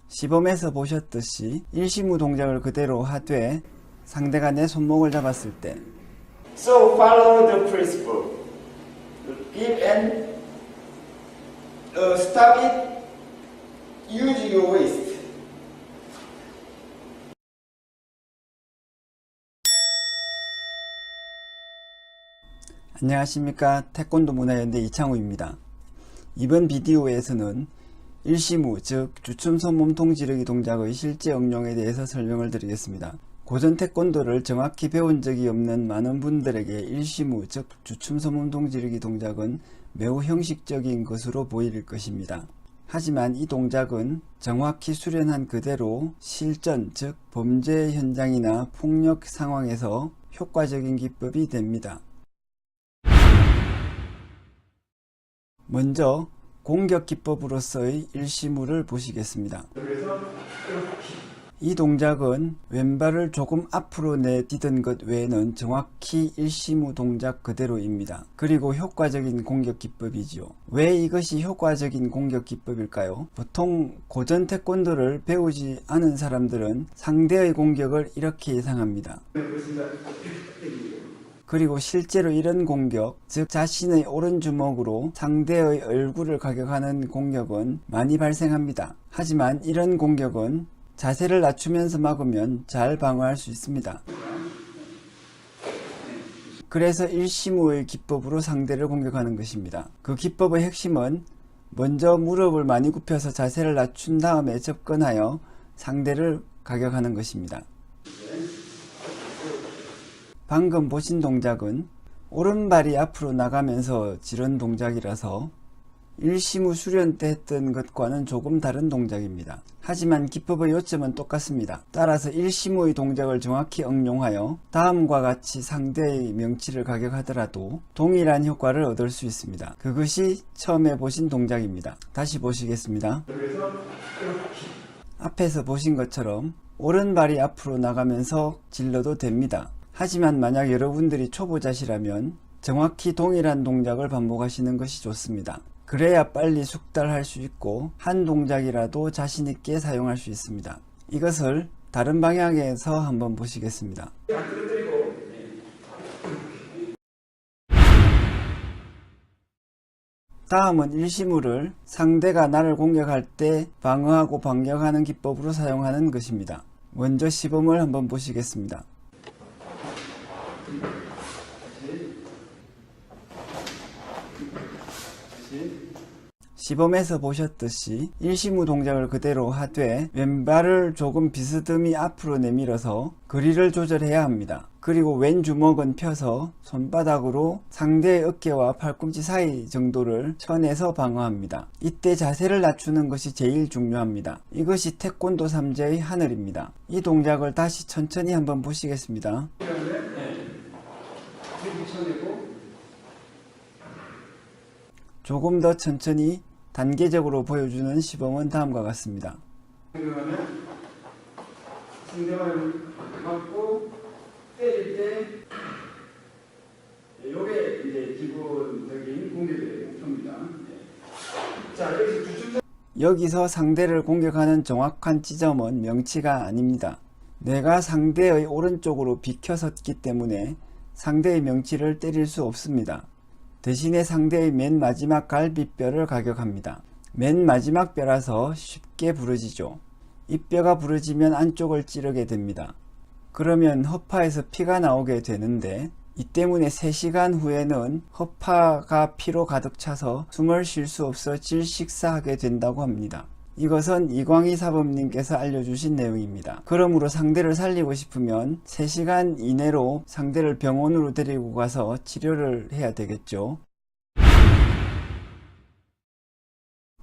시범에서 보셨듯이 일시무 동작을 그대로 하되 상대가 내 손목을 잡았을 때 So follow the principle. Give and stop it. Use your waist. 안녕하십니까. 태권도 문화연대 이창우입니다. 이번 비디오에서는 일시무 즉 주춤선 몸통 지르기 동작의 실제 응용에 대해서 설명을 드리겠습니다. 고전 태권도를 정확히 배운 적이 없는 많은 분들에게 일시무 즉 주춤선 몸통 지르기 동작은 매우 형식적인 것으로 보일 것입니다. 하지만 이 동작은 정확히 수련한 그대로 실전 즉 범죄 현장이나 폭력 상황에서 효과적인 기법이 됩니다. 먼저 공격 기법으로서의 일시무를 보시겠습니다. 이 동작은 왼발을 조금 앞으로 내디든 것 외에는 정확히 일시무 동작 그대로입니다. 그리고 효과적인 공격 기법이지요. 왜 이것이 효과적인 공격 기법일까요? 보통 고전 태권도를 배우지 않은 사람들은 상대의 공격을 이렇게 예상합니다. 그리고 실제로 이런 공격, 즉 자신의 오른주먹으로 상대의 얼굴을 가격하는 공격은 많이 발생합니다. 하지만 이런 공격은 자세를 낮추면서 막으면 잘 방어할 수 있습니다. 그래서 일시무의 기법으로 상대를 공격하는 것입니다. 그 기법의 핵심은 먼저 무릎을 많이 굽혀서 자세를 낮춘 다음에 접근하여 상대를 가격하는 것입니다. 방금 보신 동작은 오른발이 앞으로 나가면서 지른 동작이라서 일시무 수련 때 했던 것과는 조금 다른 동작입니다. 하지만 기법의 요점은 똑같습니다. 따라서 일시무의 동작을 정확히 응용하여 다음과 같이 상대의 명치를 가격하더라도 동일한 효과를 얻을 수 있습니다. 그것이 처음에 보신 동작입니다. 다시 보시겠습니다. 앞에서 보신 것처럼 오른발이 앞으로 나가면서 질러도 됩니다. 하지만 만약 여러분들이 초보자시라면 정확히 동일한 동작을 반복하시는 것이 좋습니다. 그래야 빨리 숙달할 수 있고 한 동작이라도 자신있게 사용할 수 있습니다. 이것을 다른 방향에서 한번 보시겠습니다. 다음은 일시무를 상대가 나를 공격할 때 방어하고 반격하는 기법으로 사용하는 것입니다. 먼저 시범을 한번 보시겠습니다. 시범에서 보셨듯이 일시무 동작을 그대로 하되 왼발을 조금 비스듬히 앞으로 내밀어서 거리를 조절해야 합니다. 그리고 왼 주먹은 펴서 손바닥으로 상대의 어깨와 팔꿈치 사이 정도를 쳐내서 방어합니다. 이때 자세를 낮추는 것이 제일 중요합니다. 이것이 태권도 3제의 하늘입니다. 이 동작을 다시 천천히 한번 보시겠습니다. 조금 더 천천히 단계적으로 보여주는 시범은 다음과 같습니다. 상대방을 맞고 때릴 때 이게 이제 기본적인 공격의 목표입니다. 자, 여기서 상대를 공격하는 정확한 지점은 명치가 아닙니다. 내가 상대의 오른쪽으로 비켜섰기 때문에 상대의 명치를 때릴 수 없습니다. 대신에 상대의 맨 마지막 갈비뼈를 가격합니다. 맨 마지막 뼈라서 쉽게 부러지죠. 이 뼈가 부러지면 안쪽을 찌르게 됩니다. 그러면 허파에서 피가 나오게 되는데 이 때문에 3시간 후에는 허파가 피로 가득 차서 숨을 쉴 수 없어 질식사하게 된다고 합니다. 이것은 이광희 사범님께서 알려주신 내용입니다. 그러므로 상대를 살리고 싶으면 3시간 이내로 상대를 병원으로 데리고 가서 치료를 해야 되겠죠.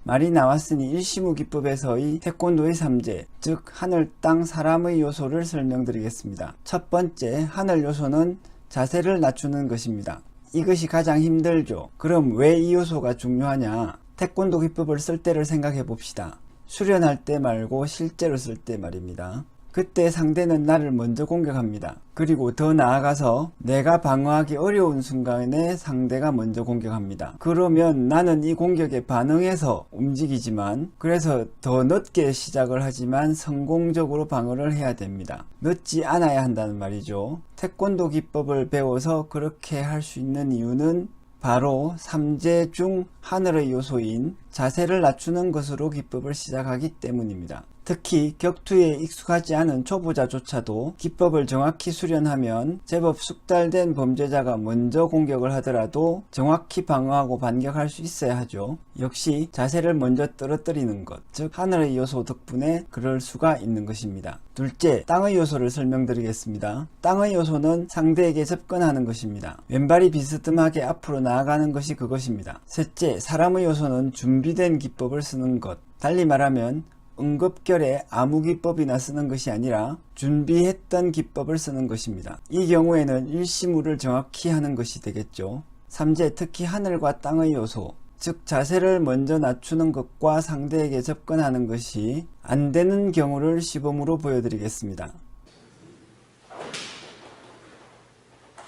말이 나왔으니 일시무 기법에서의 태권도의 3제, 즉 하늘, 땅, 사람의 요소를 설명드리겠습니다. 첫 번째 하늘 요소는 자세를 낮추는 것입니다. 이것이 가장 힘들죠. 그럼 왜 이 요소가 중요하냐? 태권도 기법을 쓸 때를 생각해 봅시다. 수련할 때 말고 실제로 쓸 때 말입니다. 그때 상대는 나를 먼저 공격합니다. 그리고 더 나아가서 내가 방어하기 어려운 순간에 상대가 먼저 공격합니다. 그러면 나는 이 공격에 반응해서 움직이지만 그래서 더 늦게 시작을 하지만 성공적으로 방어를 해야 됩니다. 늦지 않아야 한다는 말이죠. 태권도 기법을 배워서 그렇게 할 수 있는 이유는 바로 3제 중 하나의 요소인 자세를 낮추는 것으로 기법을 시작하기 때문입니다. 특히 격투에 익숙하지 않은 초보자조차도 기법을 정확히 수련하면 제법 숙달된 범죄자가 먼저 공격을 하더라도 정확히 방어하고 반격할 수 있어야 하죠. 역시 자세를 먼저 떨어뜨리는 것, 즉 하늘의 요소 덕분에 그럴 수가 있는 것입니다. 둘째, 땅의 요소를 설명드리겠습니다. 땅의 요소는 상대에게 접근하는 것입니다. 왼발이 비스듬하게 앞으로 나아가는 것이 그것입니다. 셋째, 사람의 요소는 준비된 기법을 쓰는 것. 달리 말하면 응급결에 아무 기법이나 쓰는 것이 아니라 준비했던 기법을 쓰는 것입니다. 이 경우에는 일시무를 정확히 하는 것이 되겠죠. 3제, 특히 하늘과 땅의 요소, 즉 자세를 먼저 낮추는 것과 상대에게 접근하는 것이 안 되는 경우를 시범으로 보여드리겠습니다.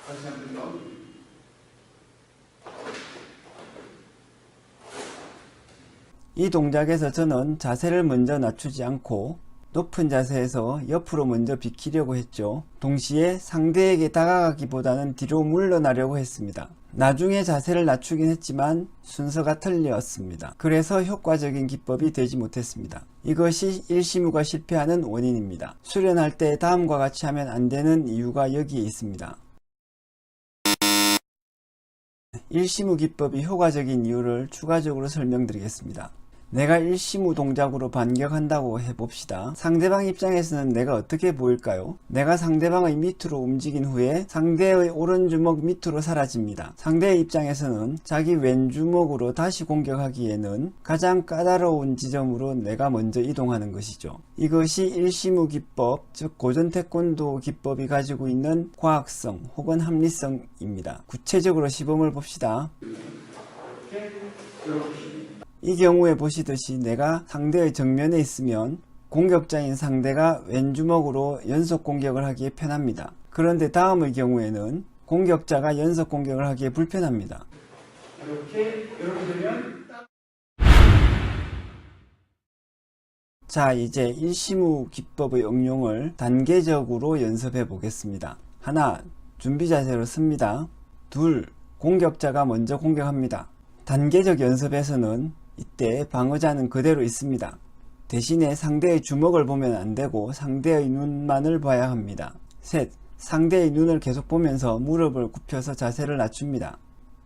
다시 한번 더. 이 동작에서 저는 자세를 먼저 낮추지 않고 높은 자세에서 옆으로 먼저 비키려고 했죠. 동시에 상대에게 다가가기보다는 뒤로 물러나려고 했습니다. 나중에 자세를 낮추긴 했지만 순서가 틀렸습니다. 그래서 효과적인 기법이 되지 못했습니다. 이것이 일시무가 실패하는 원인입니다. 수련할 때 다음과 같이 하면 안 되는 이유가 여기에 있습니다. 일시무 기법이 효과적인 이유를 추가적으로 설명드리겠습니다. 내가 일시무 동작으로 반격한다고 해봅시다. 상대방 입장에서는 내가 어떻게 보일까요? 내가 상대방의 밑으로 움직인 후에 상대의 오른주먹 밑으로 사라집니다. 상대의 입장에서는 자기 왼주먹으로 다시 공격하기에는 가장 까다로운 지점으로 내가 먼저 이동하는 것이죠. 이것이 일시무 기법, 즉 고전 태권도 기법이 가지고 있는 과학성 혹은 합리성입니다. 구체적으로 시범을 봅시다. 이 경우에 보시듯이 내가 상대의 정면에 있으면 공격자인 상대가 왼주먹으로 연속 공격을 하기에 편합니다. 그런데 다음의 경우에는 공격자가 연속 공격을 하기에 불편합니다. 이렇게 되면 자, 이제 일시무 기법의 응용을 단계적으로 연습해 보겠습니다. 하나, 준비 자세로 씁니다. 둘, 공격자가 먼저 공격합니다. 단계적 연습에서는 이때 방어자는 그대로 있습니다. 대신에 상대의 주먹을 보면 안되고 상대의 눈만을 봐야 합니다. 셋, 상대의 눈을 계속 보면서 무릎을 굽혀서 자세를 낮춥니다.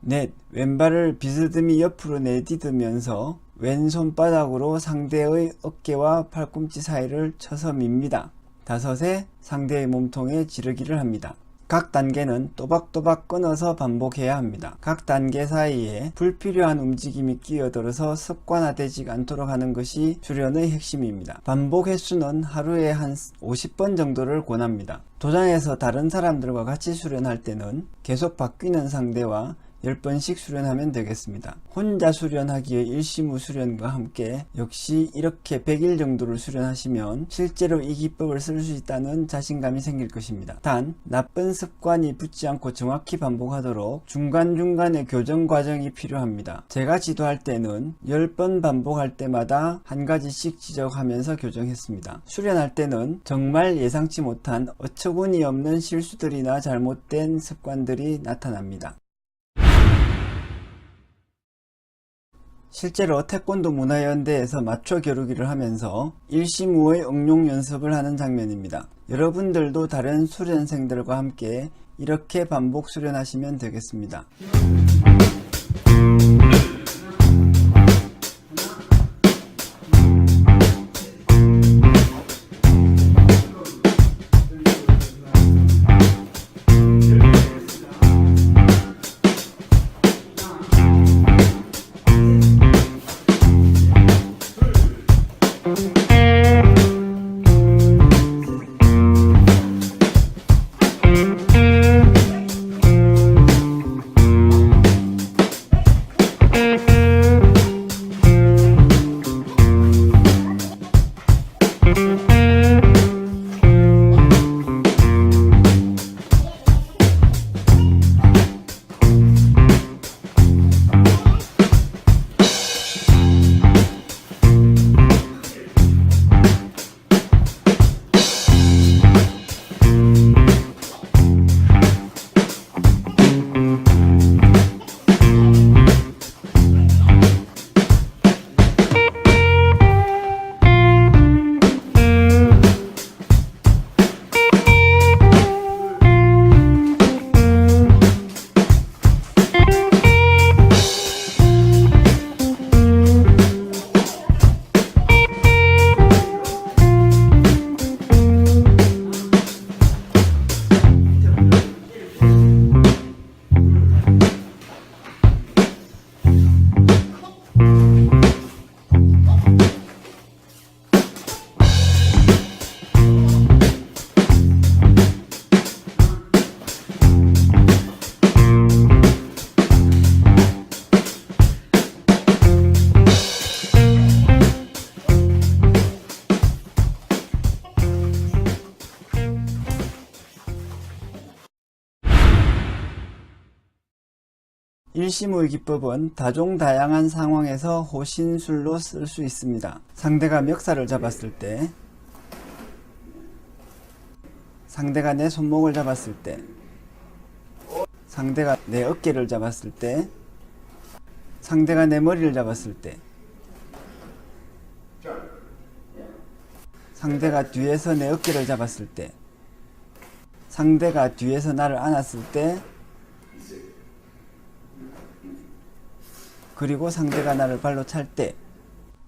넷, 왼발을 비스듬히 옆으로 내디디면서 왼손바닥으로 상대의 어깨와 팔꿈치 사이를 쳐서 밉니다. 다섯에, 상대의 몸통에 지르기를 합니다. 각 단계는 또박또박 끊어서 반복해야 합니다. 각 단계 사이에 불필요한 움직임이 끼어들어서 습관화되지 않도록 하는 것이 수련의 핵심입니다. 반복 횟수는 하루에 한 50번 정도를 권합니다. 도장에서 다른 사람들과 같이 수련할 때는 계속 바뀌는 상대와 10번씩 수련하면 되겠습니다. 혼자 수련하기에 일시무 수련과 함께 역시 이렇게 100일 정도를 수련하시면 실제로 이 기법을 쓸 수 있다는 자신감이 생길 것입니다. 단 나쁜 습관이 붙지 않고 정확히 반복하도록 중간중간에 교정 과정이 필요합니다. 제가 지도할 때는 10번 반복할 때마다 한 가지씩 지적하면서 교정했습니다. 수련할 때는 정말 예상치 못한 어처구니 없는 실수들이나 잘못된 습관들이 나타납니다. 실제로 태권도 문화연대에서 맞춰 겨루기를 하면서 일시무의 응용 연습을 하는 장면입니다. 여러분들도 다른 수련생들과 함께 이렇게 반복 수련하시면 되겠습니다. 일시무의 기법은 다종다양한 상황에서 호신술로 쓸 수 있습니다. 상대가 멱살을 잡았을 때, 상대가 내 손목을 잡았을 때, 상대가 내 어깨를 잡았을 때, 상대가 내 머리를 잡았을 때, 상대가 뒤에서 내 어깨를 잡았을 때, 상대가 뒤에서 나를 안았을 때, 그리고 상대가 나를 발로 찰 때,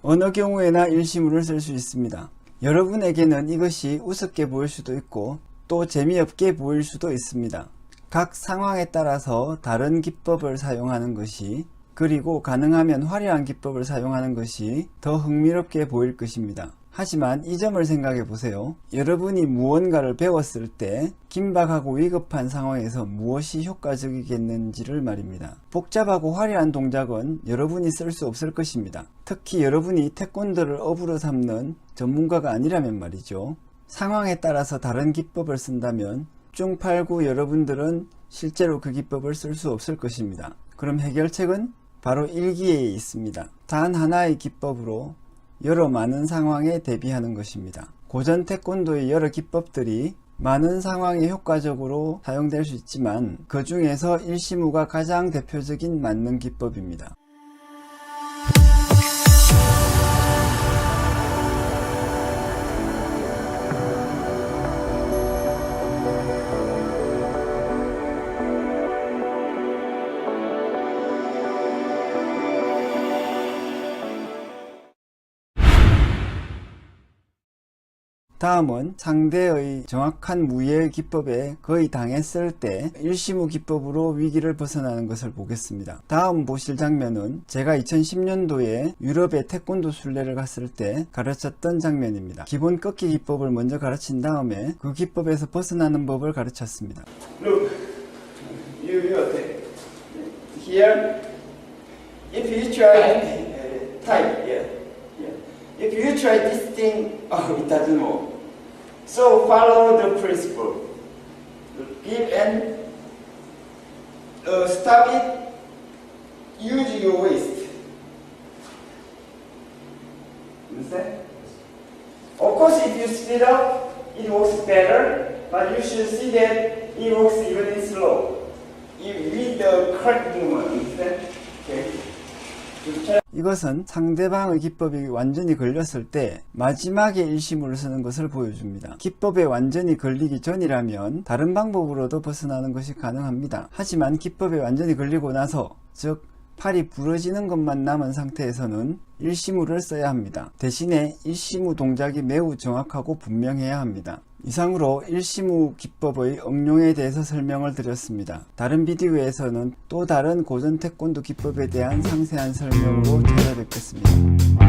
어느 경우에나 일시무를 쓸 수 있습니다. 여러분에게는 이것이 우습게 보일 수도 있고 또 재미없게 보일 수도 있습니다. 각 상황에 따라서 다른 기법을 사용하는 것이, 그리고 가능하면 화려한 기법을 사용하는 것이 더 흥미롭게 보일 것입니다. 하지만 이 점을 생각해 보세요. 여러분이 무언가를 배웠을 때 긴박하고 위급한 상황에서 무엇이 효과적이겠는지를 말입니다. 복잡하고 화려한 동작은 여러분이 쓸 수 없을 것입니다. 특히 여러분이 태권도를 업으로 삼는 전문가가 아니라면 말이죠. 상황에 따라서 다른 기법을 쓴다면 중팔구 여러분들은 실제로 그 기법을 쓸 수 없을 것입니다. 그럼 해결책은 바로 일기에 있습니다. 단 하나의 기법으로 여러 많은 상황에 대비하는 것입니다. 고전 태권도의 여러 기법들이 많은 상황에 효과적으로 사용될 수 있지만 그 중에서 일시무가 가장 대표적인 만능 기법입니다. 다음은 상대의 정확한 무예 기법에 거의 당했을 때 일시무 기법으로 위기를 벗어나는 것을 보겠습니다. 다음 보실 장면은 제가 2010년도에 유럽의 태권도 순례를 갔을 때 가르쳤던 장면입니다. 기본 꺾기 기법을 먼저 가르친 다음에 그 기법에서 벗어나는 법을 가르쳤습니다. Look, you take here. If you try type, yeah. If you try this thing, oh, it doesn't move. So follow the principle. Give and stop it. Use your waist. Understand? Of course, if you speed up, it works better. But you should see that it works even slow. With the correct movement. Understand? Okay. 이것은 상대방의 기법이 완전히 걸렸을 때 마지막에 일시무를 쓰는 것을 보여줍니다. 기법에 완전히 걸리기 전이라면 다른 방법으로도 벗어나는 것이 가능합니다. 하지만 기법에 완전히 걸리고 나서, 즉 팔이 부러지는 것만 남은 상태에서는 일시무를 써야 합니다. 대신에 일시무 동작이 매우 정확하고 분명해야 합니다. 이상으로 일시무 기법의 응용에 대해서 설명을 드렸습니다. 다른 비디오에서는 또 다른 고전 태권도 기법에 대한 상세한 설명으로 찾아뵙겠습니다.